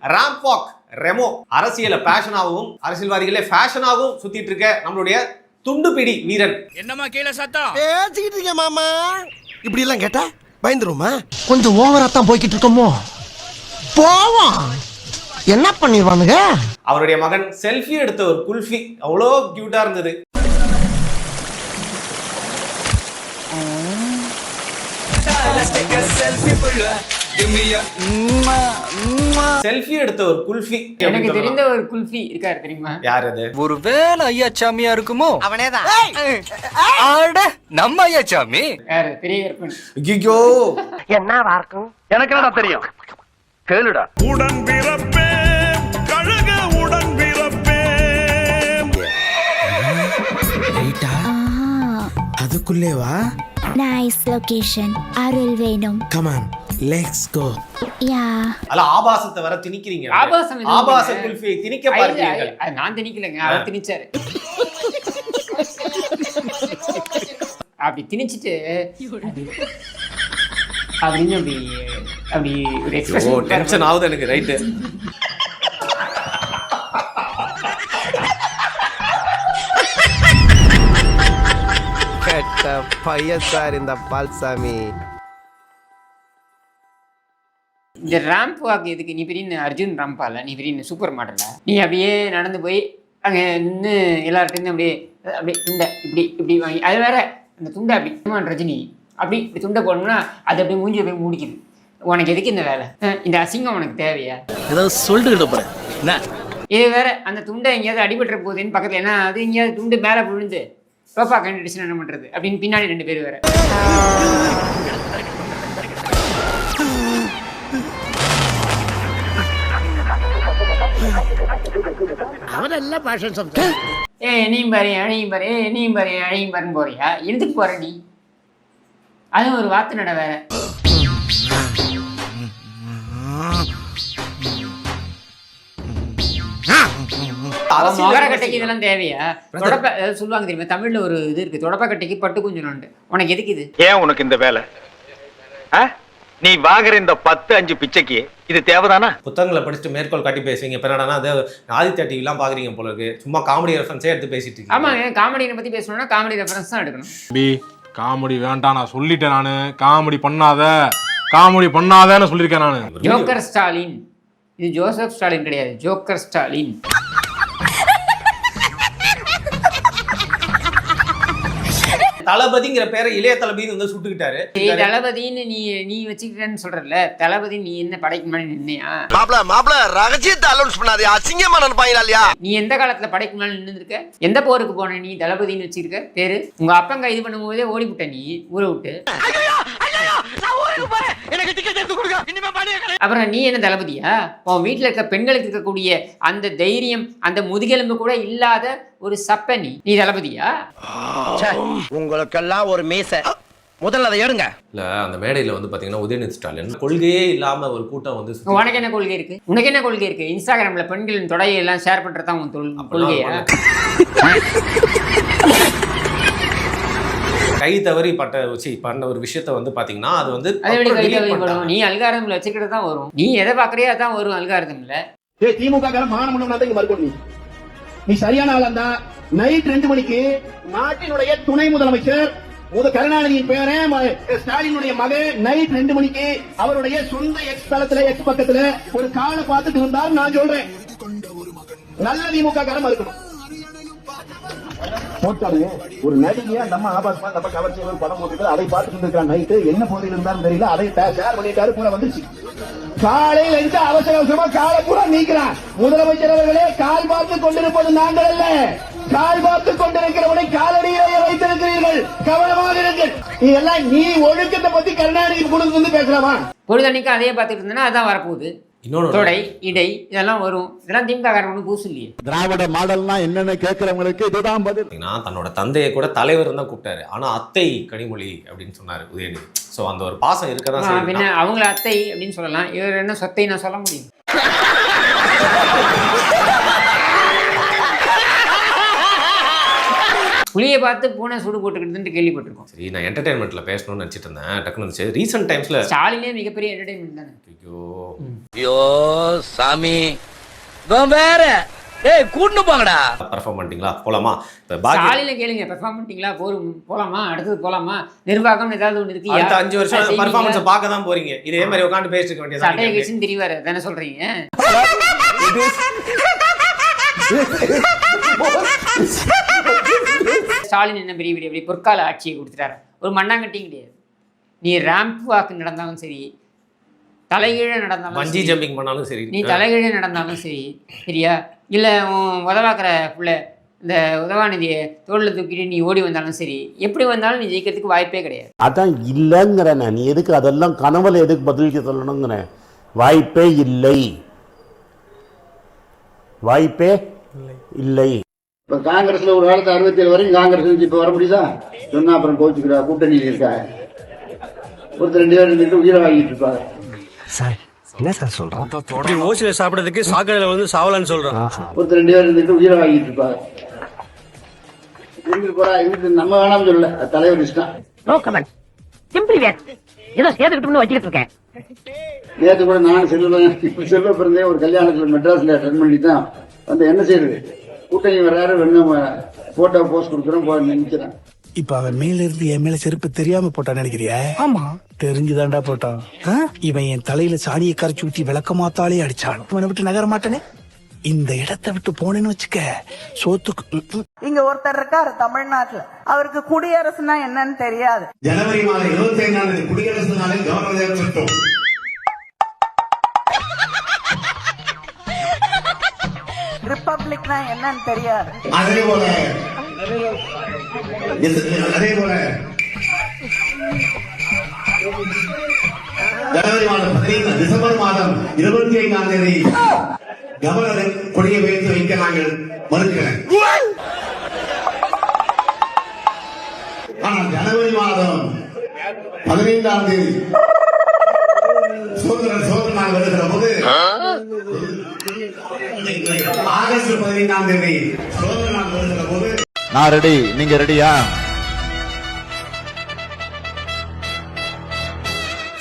Ramp walk Remo அரசியல பேஷனாகவும் அரசியல்வாதிகளே ஃபேஷனாகவும் சுத்திட்டு இருக்க நம்மளுடைய துண்டுபிடி வீரன். என்னமா கீழே சத்தம் பேசிக்கிட்டு இருக்கேன் மாமா. இப்படி எல்லாம் கேட்டா பயந்துருமா? கொஞ்சம் ஓவரா தான் போய்கிட்டு இருக்கோமோ. போவோம், என்ன பண்ணிடுவானுங்க. அவருடைய மகன் செல்ஃபி எடுத்த ஒரு குல்ஃபி அவ்வளோ கியூட்டா இருந்தது. செல்ஃபி எடுத்த ஒரு குல்ஃபி. எனக்கு தெரிந்த ஒரு குல்ஃபி இருக்காரு தெரியுமா? யார் அது? ஒருவேளை ஐயாச்சாமியா இருக்குமோ? அவனேதான். ஆட நம்ம ஐயாச்சாமி யாரு? பெரிய கற்பன். ஐயோ என்னவா இருக்கும்? எனக்கு என்னடா தெரியும், கேளுடா. உடன் பிறப்பே கழுக உடன் பிறப்பே. அதுக்குள்ளேவா? Nice location. அருள் வேணும். Come on, let's go. Yeah. அல்ல ஆபாசத்தை வர திணிக்கிறீங்க. ஆபாசம் எதுவும் ஆபாச இல்ல. குல்ஃபியை திணிக்க பார்த்தீர்கள். அது நான் திணிக்கலங்க, அவர் திணிச்சாரு. அப்படி திணிச்சிட்டு அப்படின்னு அப்படி ஒரு ஓ எக்ஸ்பிரஷன் டென்ஷன் ஆகுது எனக்கு. ரைட்டு. கேட்ட பையன் சார் இந்த பால்சாமி. இந்த ரேம்ப் வாக் எதுக்கு? நீ பெரிய அர்ஜுன் ராம்பால, நீ பெரிய சூப்பர் மாடல, நீ அப்படியே நடந்து போய் அங்கே நின்று எல்லார்ட்டையும் அப்படியே அப்படியே துண்டை இப்படி இப்படி வாங்கி, அது வேற அந்த துண்டை அப்படி ரஜினி அப்படி இப்படி துண்டை போடணும்னா அது அப்படியே மூஞ்சி போய் முடிக்குது. உனக்கு எதுக்கு இந்த வேலை? இந்த அசிங்கம் உனக்கு தேவையா? ஏதாவது சொல்லிட்டு போறேன் என்ன? இது வேற அந்த துண்டை எங்கேயாவது அடிபட்டுற போகுதுன்னு பக்கத்தில், ஏன்னா அது எங்கேயாவது துண்டு மேலே விழுந்து சோஃபா கண்டுடிச்சு என்ன பண்ணுறது அப்படின்னு பின்னாடி 2 பேர் வேற. அவனெல்லாம் பாஷன் என்னையும் பாரு அழையும் பாரு, என்னையும் பாரு அழையும் பாருன்னு போறியா? எதுக்கு போற நீ? அது ஒரு வார்த்தை நட வேற. மொகரக்கட்டைக்கு இதெல்லாம் தேவையா? தொடப்ப சொல்லுவாங்க தெரியுமா, தமிழ்ல ஒரு இது இருக்கு, தொடப்பக்கட்டைக்கு பட்டு குஞ்சு. உனக்கு எதுக்கு இது? ஏன் உனக்கு இந்த வேலை? நீ வாங்குற இந்த 10-5 பிச்சைக்கு இது தேவைதானா? புத்தகங்களை படிச்சுட்டு மேற்கோள் காட்டி பேசுவீங்க. இப்போ என்னன்னா அது ஆதித்யா டிவிலாம் பார்க்குறீங்க போல இருக்கு. சும்மா காமெடி ரெஃபரன்ஸே எடுத்து பேசிட்டு இருக்கீங்க. ஆமாங்க, காமெடியை பத்தி பேசணும்னா காமெடி ரெஃபரன்ஸ் தான் எடுக்கணும். காமெடி வேண்டாம், நான் சொல்லிட்டேன். நானு காமெடி பண்ணாதன்னு சொல்லியிருக்கேன் நானு. ஜோக்கர் ஸ்டாலின், இது ஜோசப் ஸ்டாலின் கிடையாது, ஜோக்கர் ஸ்டாலின். தளபதிங்கிற பேரை இளைய தளபதினு வந்து சுட்டுக்கிட்டாரு. தளபதின்னு நீ வச்சுக்கிட்டேன்னு சொல்றல, தளபதி நீ என்ன படைக்கு முன்னாடி நின்னையா? மாப்ள ரகசியத்தை அலௌன்ஸ் பண்ணாதே, அசிங்கமா நினைப்பாங்களா இல்லையா? நீ எந்த காலத்துல படைக்கு முன்னாடி நின்று இருக்க? எந்த போருக்கு போன நீ தளபதினு வச்சிருக்க பேரு? உங்க அப்பங்க இது பண்ணும் போதே ஓடி விட்ட நீ ஊரை விட்டு. அப்புறம் நீ என்ன தளபதியா? உன் வீட்டுல இருக்க பெண்களுக்கு இருக்கக்கூடிய அந்த தைரியம், அந்த முதுகெலும்பு கூட இல்லாத ஒரு சப்ப நீ தளபதியா? உங்களுக்கெல்லாம் ஒரு மீசை, முதல்ல அதை எடுங்க. இல்ல அந்த மேடையில வந்து பாத்தீங்கன்னா உதயநிதி ஸ்டாலின் கொள்கையே இல்லாம ஒரு கூட்டம் வந்து உனக்கு என்ன கொள்கை இருக்கு? உனக்கு என்ன கொள்கை இருக்கு? இன்ஸ்டாகிராம்ல பெண்களின் தொடையை எல்லாம் ஷேர் பண்றதான் உன் கொள்கையா? கை தவறி பண்ண ஒரு விஷயத்த வந்து பாத்தீங்கன்னா அது வந்து நீ அல்காரதம்ல வச்சுக்கிட்டு தான் வரும். நீ எதை பாக்குறியா அதான் வரும் அல்காரதம்ல. திமுக நீ சரியான ஆளா இருந்தா நைட் 2 மணிக்கு நாட்டினுடைய துணை முதலமைச்சர் கருணாநிதியின் பேர ஸ்டாலினுடைய மகன் நைட் 2 மணிக்கு அவருடைய சொந்த எக்ஸ் தளத்துல எக்ஸ் பக்கத்துல ஒரு காலை பார்த்துட்டு இருந்தார். நான் சொல்றேன், நல்ல திமுக காரமா இருக்கணும். ஒரு நடிகையா நம்ம ஆபாசமா நம்ம கவர்ச்சி படம் போட்டு அதை பார்த்துட்டு இருக்கான். நைட்டு என்ன போதையில் இருந்தாலும் தெரியல, அதை ஷேர் பண்ணிட்டாரு, பூரா வந்துச்சு. காலையில் இருந்து அவசரமா காலை பூரா நீக்கிறான். முதலமைச்சர் அவர்களே, கால் பார்த்து கொண்டிருப்பது நாங்கள் அல்ல, கால் பார்த்து கொண்டிருக்கிறவனை காலடியிலேயே வைத்திருக்கிறீர்கள், கவனமாக இருங்கள். இதெல்லாம் நீ ஒழுக்கத்தை பத்தி கருணாநிதி கொடுத்து வந்து பேசலாமா? பொழுதன்னைக்கு அதையே பார்த்துட்டு இருந்தேன்னா அதான் வரப்போகுது. தொடை இடை இதெல்லாம் வரும். இதெல்லாம் திமுக காரணம் பூசு இல்லையே. திராவிட மாடல்னா என்னன்னு கேட்கிறவங்களுக்கு இதுதான் பதில். தன்னோட தந்தையை கூட தலைவர் தான் கூப்பிட்டாரு, ஆனா அத்தை கனிமொழி அப்படின்னு சொன்னாரு உதயநிதி. சோ அந்த ஒரு பாசம் இருக்கதான். பின்ன அவங்கள அத்தை அப்படின்னு சொல்லலாம், இவர் என்ன சொத்தை நான் சொல்ல முடியும்? புளியை பார்த்து பூனை சூடு போட்டுக்கிட்டு கேள்விப்பட்டிருக்கோம். சரி, நான் என்டர்டைன்மெண்ட்ல பேசணும்னு நினைச்சிட்டு இருந்தேன். டக்குனு வந்துச்சு. ரீசெண்ட் டைம்ஸ்ல ஸ்டாலினே மிகப்பெரிய என்டர்டைன்மெண்ட் தானே. ஐயோ சாமி வேற ஏய் கூட்டு போங்கடா. பெர்ஃபார்ம் பண்ணிட்டீங்களா, போலாமா? இப்ப ஸ்டாலின கேளுங்க, பெர்ஃபார்ம் பண்ணிட்டீங்களா, போலாமா, அடுத்தது போலாமா, நிர்வாகம் ஏதாவது ஒன்று இருக்கு. அடுத்த 5 வருஷம் பெர்ஃபார்மன்ஸ் பார்க்க தான் போறீங்க. இதே மாதிரி உட்காந்து பேசிட்டு இருக்க வேண்டியது. சட்டையை கட்சின்னு தெரிவாரு தானே சொல்றீங்க. ஸ்டாலின் என்ன பெரிய பெரிய பொற்கால ஆட்சியை கொடுத்துட்டாரு. ஒரு மண்ணாங்கட்டியும் கிடையாது. நீ ரேம்ப் வாக்கு நடந்தாலும் சரி, தலைகீழ நடந்தாலும், பஞ்சி ஜம்பிங் பண்ணாலும் சரி, நீ தலைகீழ நடந்தாலும் சரி, சரியா, இல்லை உதவாக்குற புள்ள இந்த உதவாநிதியை தோளில் தூக்கிட்டு நீ ஓடி வந்தாலும் சரி, எப்படி வந்தாலும் நீ ஜெயிக்கிறதுக்கு வாய்ப்பே கிடையாது. அதான் இல்லைங்கிறேன். நீ எதுக்கு அதெல்லாம் கனவுல எதுக்கு பதிலுக்கு சொல்லணுங்கிறேன். வாய்ப்பே இல்லை, வாய்ப்பே இல்லை. இப்ப காங்கிரஸ்ல ஒரு காலத்து 67 வரைக்கும் காங்கிரஸ் இப்ப வர முடியுதா? சொன்னா அப்புறம் கோச்சுக்கிறா, கூட்டணியில் இருக்கா, ஒருத்தர் 2 பேர் இருந்துட்டு உயிரை வாங்கிட்டு இருப்பாங்க. சார் என்ன சார் சொல்றோம்? ஓசில சாப்பிடறதுக்கு சாக்கடையில வந்து சாவலான்னு சொல்றான். ஒருத்தர் 2 பேர் இருந்துட்டு உயிரை வாங்கிட்டு இருப்பாங்க. இருந்து போறா, இவருக்கு நம்ம வேணாம்னு சொல்லல, தலைவர் இஷ்டம். நோ கமெண்ட், சிம்பிளி வேர். ஏதோ சேர்த்துக்கிட்டு வச்சுக்கிட்டு இருக்கேன். நேற்று கூட நான் செல்வ பிறந்தே ஒரு கல்யாணத்துல மெட்ராஸ்ல அட்டன் பண்ணி தான் வந்து என்ன செய்யுது, கூட்டணி வர்றாரு, வேணும் போட்டோ போஸ்ட் கொடுக்குறோம் நினைக்கிறேன். இப்ப அவன் மேல இருந்து என் மேல செருப்பு தெரியாம போட்டான்னு நினைக்கிறியா? ஆமா, தெரிஞ்சுதான்டா போட்டான். இவன் என் தலையில சாணியை கரைச்சி ஊத்தி விளக்கமாத்தாலே அடிச்சான். இவனை விட்டு நகர மாட்டேனே. இந்த இடத்தை விட்டு போனேன்னு வச்சுக்க, சோத்துக்கு. இங்க ஒருத்தர் இருக்காரு தமிழ்நாட்டுல, அவருக்கு குடியரசுனா என்னன்னு தெரியாது. ஜனவரி மாதம் 25 குடியரசு நாளில் கவர்னர் திட்டம். ரிப்பப்ளிக்னா என்னன்னு தெரியாது. அதே போல ஜனவரி மாதம் 15 டிசம்பர் மாதம் 25ஆம் தேதி கவர்னர் கொடியை வைத்து வைக்க நாங்கள் மறுக்கிறேன். ஆனால் ஜனவரி மாதம் 15ஆம் தேதி சோதனை நாள் வருகிற போது, ஆகஸ்ட் 15ஆம் தேதி சோதனை நாள் வருகிற போது நான் ரெடி, நீங்க ரெடியா?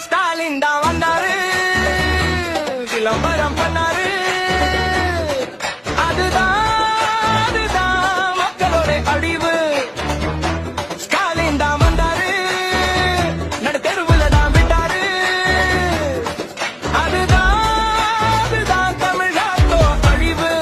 ஸ்டாலின் தான் வந்தாரு, விளம்பரம் பண்ணாரு. அதுதான் மக்களோட அழிவு. ஸ்டாலின் தான் வந்தாரு, நடு தெருவுல தான் விட்டாரு. அதுதான் தமிழ்நாட்டோ அழிவு.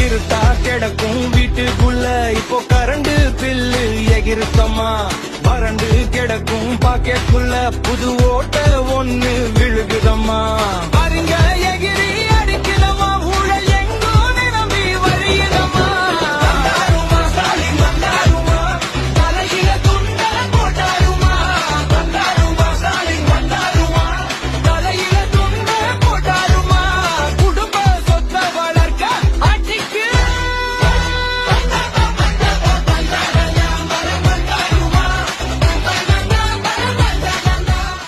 இருட்டா கிடக்கும் வீட்டுக்குள்ள இப்போ கரண்ட் பில்லு எகிருத்தம்மா. வறண்டு கிடக்கும் பாக்கெட்டுக்குள்ள புது ஓட்ட ஒண்ணு